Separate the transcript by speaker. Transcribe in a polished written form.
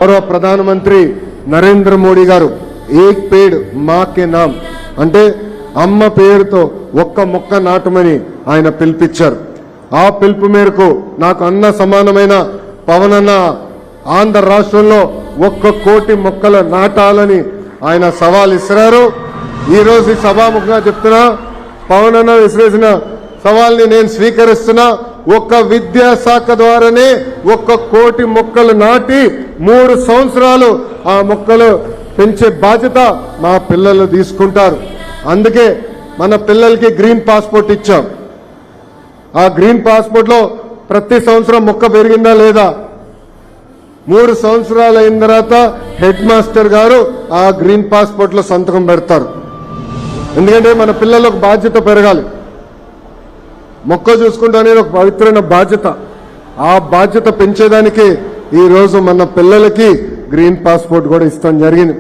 Speaker 1: గౌరవ ప్రధానమంత్రి నరేంద్ర మోడీ గారు ఏక్ పేడ్ మా కే నామ్ అంటే అమ్మ పేరుతో ఒక్క మొక్క నాటమని ఆయన పిలిపించారు. ఆ పిలుపు మేరకు నాకు అన్న సమానమైన పవన్ అన్న ఆంధ్ర రాష్ట్రంలో 1 కోటి మొక్కలు నాటాలని ఆయన సవాల్ ఇస్తున్నారు. ఈరోజు ఈ సభాముఖంగా చెప్తున్నా, పవన్ అన్న విసిరేసిన సవాల్ని నేను స్వీకరిస్తున్నా. ఒక్క విద్యాశాఖ ద్వారానే 1 కోటి మొక్కలు నాటి 3 సంవత్సరాలు ఆ మొక్కలు పెంచే బాధ్యత మా పిల్లలు తీసుకుంటారు. అందుకే మన పిల్లలకి గ్రీన్ పాస్పోర్ట్ ఇచ్చాం. ఆ గ్రీన్ పాస్పోర్ట్ లో ప్రతి సంవత్సరం మొక్క పెరిగిందా లేదా 3 సంవత్సరాలు అయిన తర్వాత హెడ్ మాస్టర్ గారు ఆ గ్రీన్ పాస్పోర్ట్ లో సంతకం పెడతారు. ఎందుకంటే మన పిల్లలకు బాధ్యత పెరగాలి. మొక్క చూసుకుంటూ అనేది ఒక పవిత్రమైన బాధ్యత. ఆ బాధ్యత పెంచేదానికి ఈ రోజు మన పిల్లలకి గ్రీన్ పాస్పోర్ట్ కూడా ఇస్తాం జరిగింది.